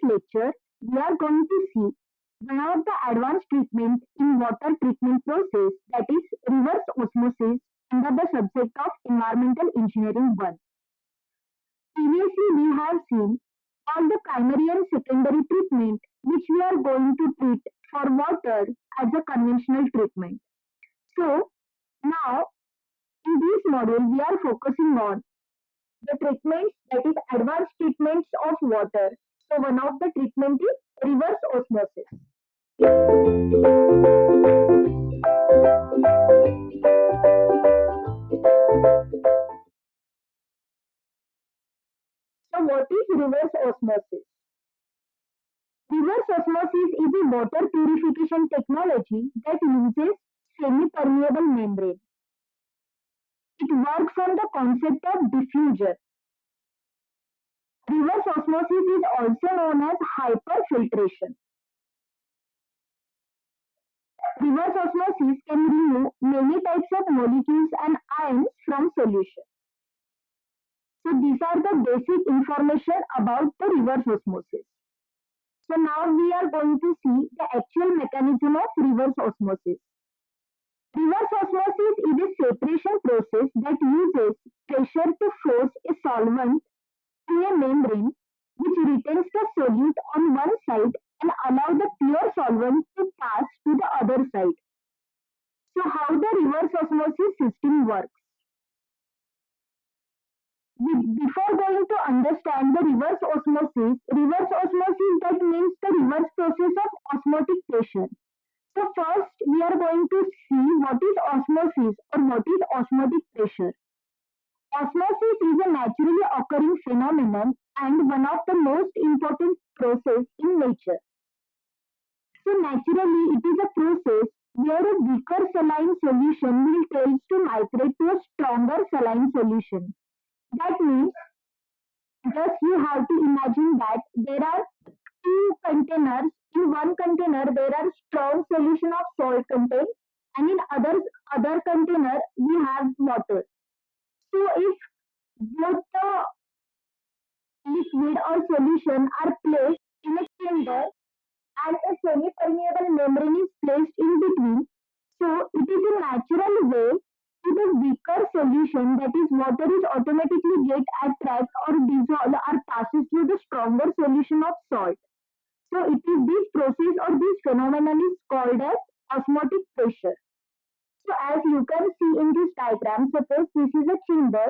lecture, we are going to see one of the advanced treatment in water treatment process, that is reverse osmosis, under the subject of Environmental Engineering 1. Previously, we have seen all the primary and secondary treatment which we are going to treat for water as a conventional treatment. So, now in this module, we are focusing on the treatments, that is advanced treatments of water. So, one of the treatment is reverse osmosis. So, what is reverse osmosis? Reverse osmosis is a water purification technology that uses semi-permeable membrane. It works on the concept of diffusion. Reverse osmosis is also known as hyperfiltration. Reverse osmosis can remove many types of molecules and ions from solution. So these are the basic information about the reverse osmosis. So now we are going to see the actual mechanism of reverse osmosis. Reverse osmosis is a separation process that uses pressure to force a solvent through a membrane which retains the solute on one side and allow the pure solvent to pass to the other side. So how the reverse osmosis system works? Before going to understand the reverse osmosis that means the reverse process of osmotic pressure. So first we are going to see what is osmosis or what is osmotic pressure. Osmosis is a naturally occurring phenomenon and one of the most important processes in nature. So naturally it is a process where a weaker saline solution will tend to migrate to a stronger saline solution. That means just you have to imagine that there are two containers. In one container there are strong solution of salt content and in other container we have water. So if both the liquid or solution are placed in a chamber and a semi-permeable membrane is placed in between, so it is a natural way to the weaker solution, that is water is automatically get attract or dissolve or passes through the stronger solution of salt. So it is this process or this phenomenon is called as osmotic pressure. So as you can see in this diagram, suppose this is a chamber.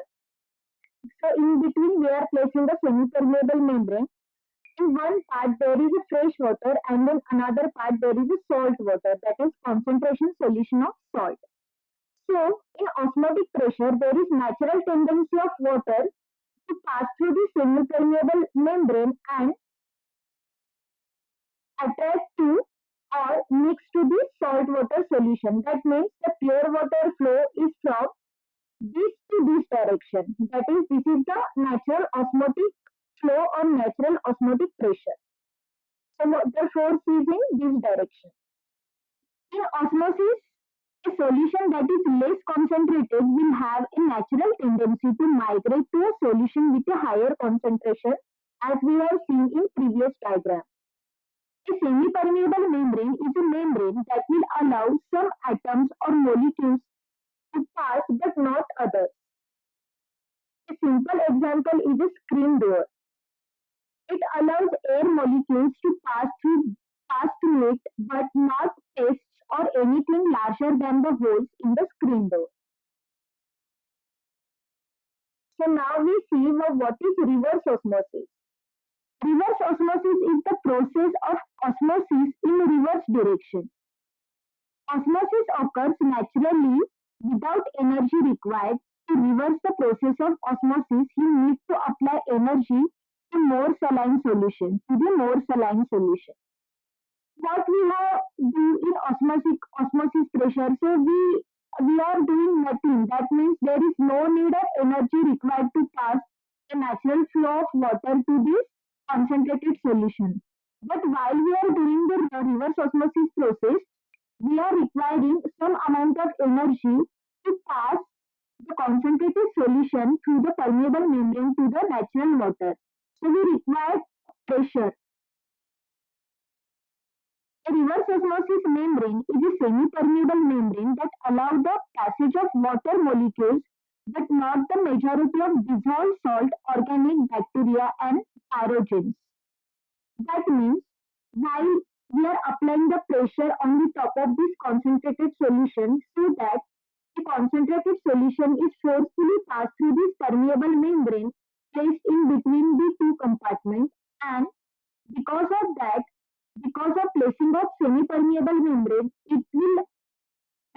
So in between we are placing the semi-permeable membrane. In one part there is a fresh water and in another part there is a salt water, that is concentration solution of salt. So in osmotic pressure there is natural tendency of water to pass through the semi-permeable membrane and attract to or mix to the salt water solution. That means the pure water flow is from this to this direction. That is, this is the natural osmotic flow or natural osmotic pressure. So the force is in this direction. In osmosis, a solution that is less concentrated will have a natural tendency to migrate to a solution with a higher concentration, as we have seen in previous diagram. A semi-permeable membrane is a membrane that will allow some atoms or molecules to pass but not others. A simple example is a screen door. It allows air molecules to pass through it but not pests or anything larger than the holes in the screen door. So now we see what is reverse osmosis. Reverse osmosis is the process of osmosis in reverse direction. Osmosis occurs naturally without energy required. To reverse the process of osmosis, you need to apply energy to more saline solution, to the more saline solution. What we have do in osmosis pressure, so we are doing nothing. That means there is no need of energy required to pass a natural flow of water to this concentrated solution. But while we are doing the reverse osmosis process, we are requiring some amount of energy to pass the concentrated solution through the permeable membrane to the natural water. So we require pressure. A reverse osmosis membrane is a semi-permeable membrane that allows the passage of water molecules but not the majority of dissolved salt, organic bacteria and pyrogens. That means while we are applying the pressure on the top of this concentrated solution so that the concentrated solution is forcefully passed through this permeable membrane placed in between the two compartments, and because of that, because of placing of semi-permeable membrane, it will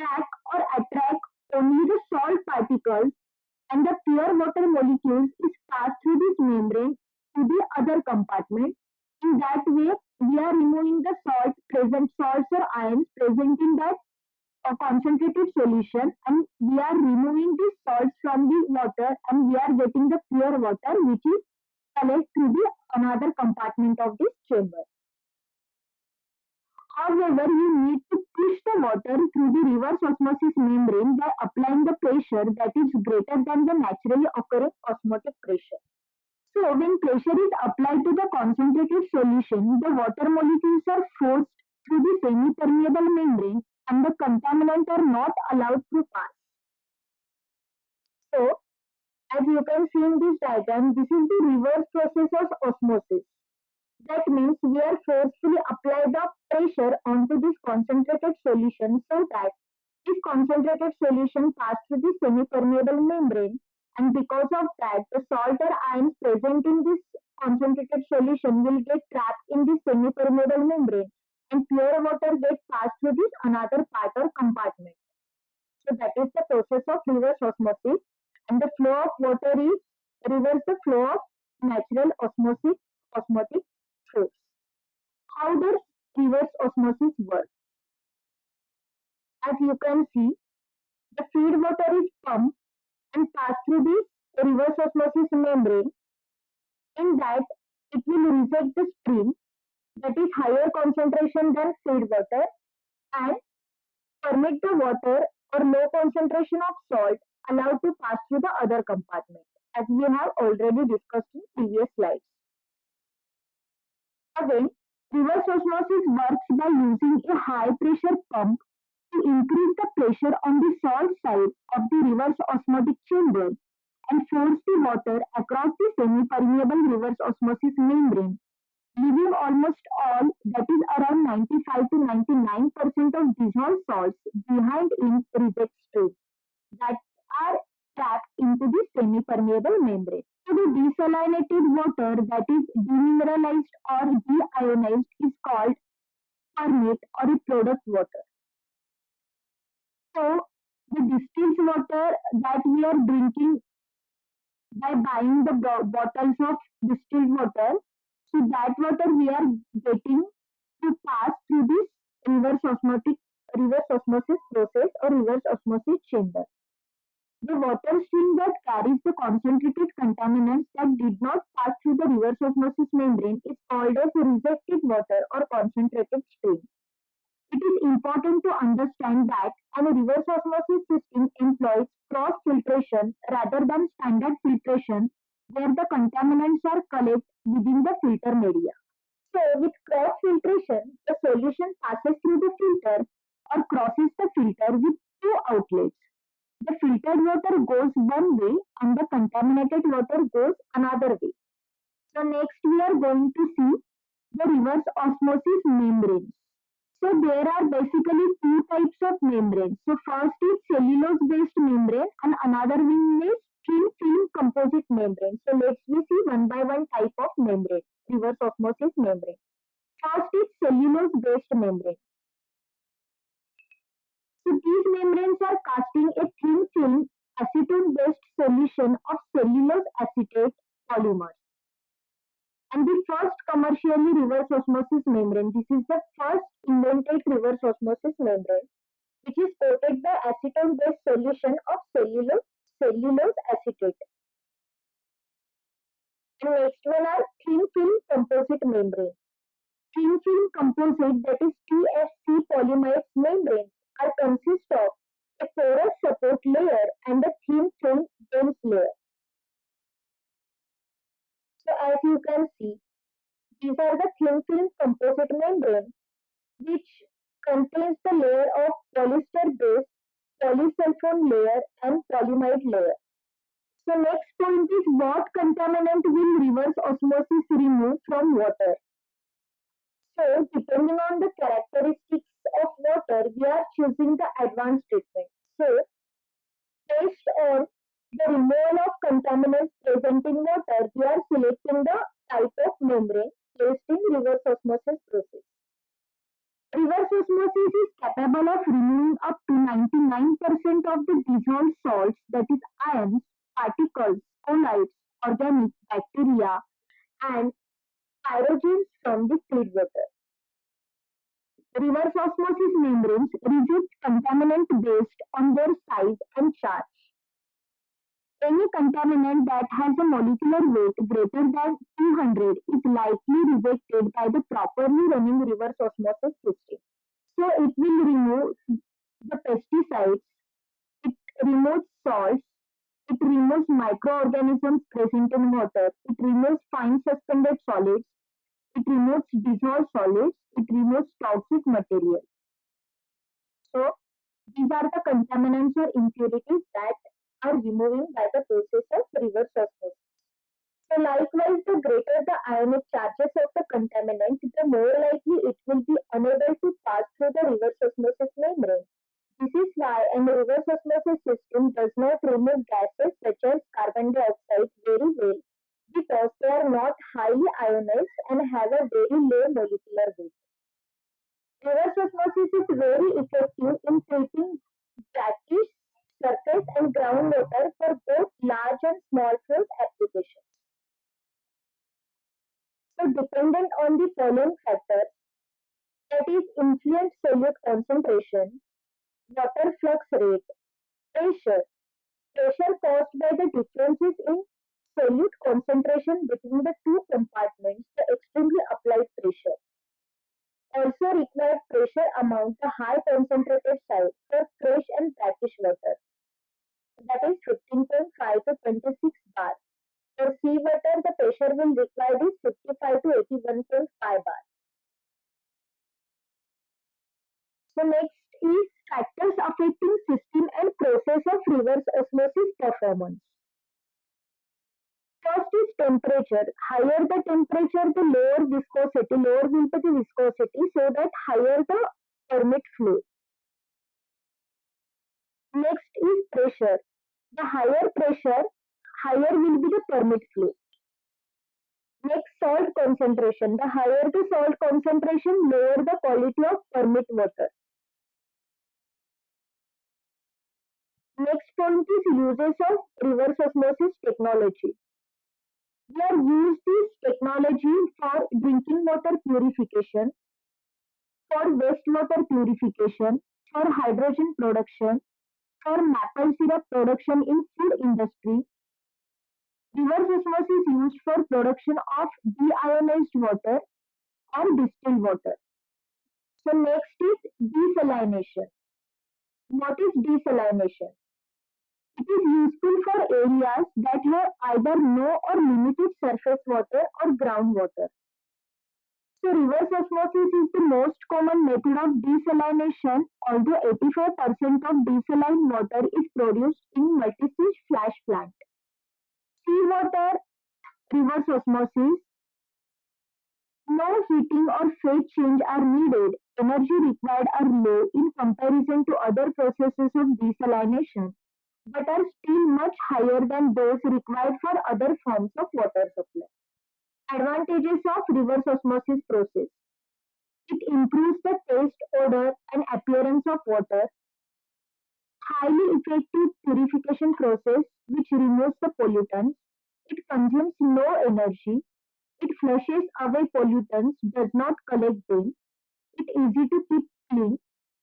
track or attract only the salt particles and the pure water molecules is passed through this membrane to the other compartment. In that way, we are removing the salts or ions present in that concentrated solution, and we are removing the salts from the water, and we are getting the pure water which is collected through the another compartment of this chamber. However, you need to push the water through the reverse osmosis membrane by applying the pressure that is greater than the naturally occurring osmotic pressure. So, when pressure is applied to the concentrated solution, the water molecules are forced through the semi-permeable membrane and the contaminants are not allowed to pass. So, as you can see in this diagram, this is the reverse process of osmosis. That means we are forcefully apply the pressure onto this concentrated solution so that this concentrated solution pass through the semi-permeable membrane, and because of that the salt or ions present in this concentrated solution will get trapped in this semi-permeable membrane and pure water get passed through this another part or compartment. So that is the process of reverse osmosis, and the flow of water is reverse the flow of natural osmotic force. How does reverse osmosis work? As you can see, the feed water is pumped and passed through this reverse osmosis membrane. In that, it will reject the stream that is higher concentration than feed water and permit the water or low concentration of salt allowed to pass through the other compartment, as we have already discussed in previous slides. Again, reverse osmosis works by using a high pressure pump to increase the pressure on the salt side of the reverse osmotic chamber and force the water across the semi-permeable reverse osmosis membrane, leaving almost all, that is around 95 to 99% of dissolved salts behind in reject stream that are trapped into the semi-permeable membrane. So the desalinated water that is demineralized or deionized is called permeate or a product water. So the distilled water that we are drinking by buying the bottles of distilled water, so that water we are getting to pass through this reverse osmosis process or reverse osmosis chamber. The water stream that carries the concentrated contaminants that did not pass through the reverse osmosis membrane is called as rejected water or concentrated stream. It is important to understand that a reverse osmosis system employs cross filtration rather than standard filtration, where the contaminants are collected within the filter media. So, with cross filtration, the solution passes through the filter or crosses the filter with two outlets. The filtered water goes one way and the contaminated water goes another way. So next we are going to see the reverse osmosis membranes. So there are basically two types of membranes. So first is cellulose based membrane and another one is thin film composite membrane. So let's we see one by one type of membrane, reverse osmosis membrane. First is cellulose based membrane. So these membranes are casting a thin film acetone-based solution of cellulose acetate polymers. And the first commercially reverse osmosis membrane, this is the first invented reverse osmosis membrane, which is coated by acetone-based solution of cellulose acetate. And next one are thin film composite membrane. Thin film composite, that is TFC polymers membranes, are consist of a porous support layer and a thin film dense layer. So as you can see, these are the thin film composite membrane. which contains the layer of polyester base, polysulfone layer, and polyamide layer. So next point is what contaminant will reverse osmosis remove from water. So depending on the characteristics of water, we are choosing the advanced treatment. So based on the removal of contaminants present in water, we are selecting the type of membrane placed in reverse osmosis process. Reverse osmosis is capable of removing up to 99% of the dissolved salts, that is ions, particles, colloids, organic bacteria, and pyrogens from the feed water. Reverse osmosis membranes reject contaminant based on their size and charge. Any contaminant that has a molecular weight greater than 200 is likely rejected by the properly running reverse osmosis system. So it will remove the pesticides, it removes salts, it removes microorganisms present in water, it removes fine suspended solids, it removes dissolved solids, it removes toxic material. So these are the contaminants or impurities that are removing by the process of reverse osmosis. So likewise, the greater the ionic charges of the contaminant, the more likely it will be unable to pass through the reverse osmosis membrane. This is why an reverse osmosis system does not remove gases such as carbon dioxide very well because they are not highly ionized and have a very low molecular weight. Reverse osmosis is very effective in treating brackish surface and groundwater for both large and small scale applications. So dependent on the following factors, that is influence solute concentration, water flux rate, pressure. Pressure caused by the differences in solute concentration between the two compartments, the extremely applied pressure. Also required pressure amount the high concentrated site for fresh and brackish water, that is 15.5 to 26 bar. For seawater, the pressure will required is 55 to 81.5 bar. So next is factors affecting system and process of reverse osmosis performance. First is temperature. Higher the temperature, the lower viscosity, lower will be the viscosity, so that higher the permit flow. Next is pressure. The higher pressure, higher will be the permit flow. Next, salt concentration. The higher the salt concentration, lower the quality of permit water. Next point is uses of reverse osmosis technology. We are used this technology for drinking water purification, for wastewater purification, for hydrogen production, for maple syrup production in food industry. Reverse osmosis is used for production of deionized water or distilled water. So next is desalination. What is desalination? It is useful for areas that have either no or limited surface water or groundwater. So reverse osmosis is the most common method of desalination, although 85% of desalined water is produced in multi-stage flash plant. Seawater reverse osmosis, no heating or phase change are needed. Energy required are low in comparison to other processes of desalination, but are still much higher than those required for other forms of water supply. Advantages of reverse osmosis process. It improves the taste, odor, and appearance of water. Highly effective purification process which removes the pollutants. It consumes no energy. It flushes away pollutants, does not collect them. It easy to keep clean.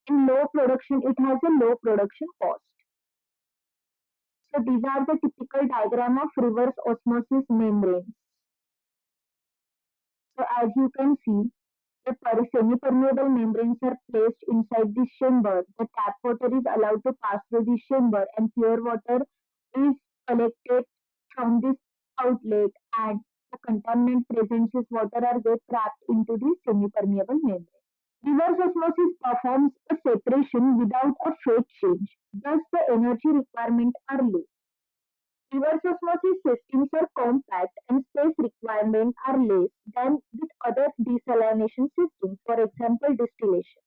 In low production, it has a low production cost. So these are the typical diagram of reverse osmosis membranes. So as you can see, the semi-permeable membranes are placed inside this chamber. The tap water is allowed to pass through this chamber and pure water is collected from this outlet, and the contaminant present in water are get trapped into the semi-permeable membrane. Reverse osmosis performs a separation without a phase change, thus the energy requirements are low. Reverse osmosis systems are compact and space requirements are less than with other desalination systems, for example distillation.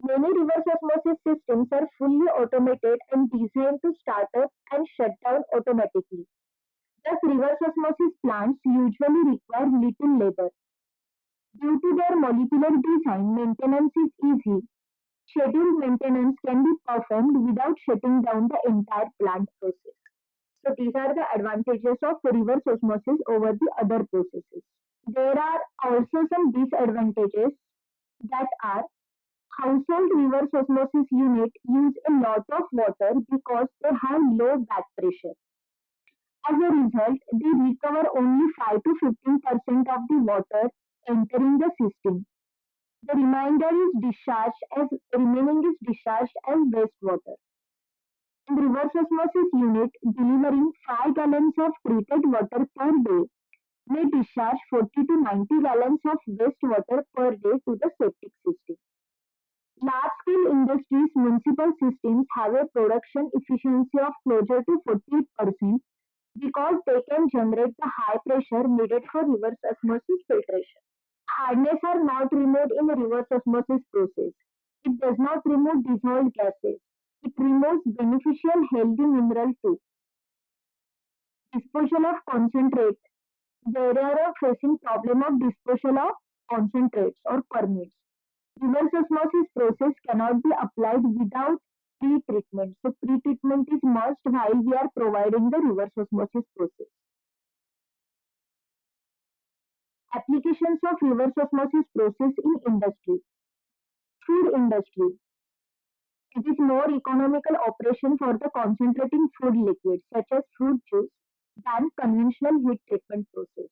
Many reverse osmosis systems are fully automated and designed to start up and shut down automatically. Thus, reverse osmosis plants usually require little labor. Due to their molecular design, maintenance is easy. Scheduled maintenance can be performed without shutting down the entire plant process. So these are the advantages of reverse osmosis over the other processes. There are also some disadvantages that are household reverse osmosis unit use a lot of water because they have low back pressure. As a result, they recover only 5 to 15% of the water entering the system. The remaining is discharged as wastewater. In reverse osmosis unit delivering 5 gallons of treated water per day may discharge 40 to 90 gallons of wastewater per day to the septic system. Large-scale industries municipal systems have a production efficiency of closer to 48% because they can generate the high pressure needed for reverse osmosis filtration. Hardness are not removed in the reverse osmosis process. It does not remove dissolved gases. It removes beneficial healthy mineral too. Disposal of concentrate. There are facing problem of disposal of concentrates or permits. Reverse osmosis process cannot be applied without pre-treatment. So pre-treatment is must while we are providing the reverse osmosis process. Applications of reverse osmosis process in industry. Food industry. It is more economical operation for the concentrating food liquids such as fruit juice than conventional heat treatment process.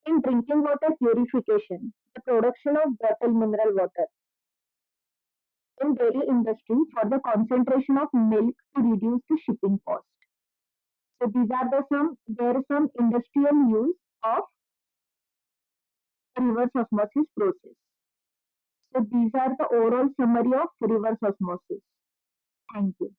In drinking water purification, the production of bottled mineral water. In dairy industry for the concentration of milk to reduce the shipping cost. So these are there are some industrial use of reverse osmosis process. So these are the overall summary of reverse osmosis. Thank you.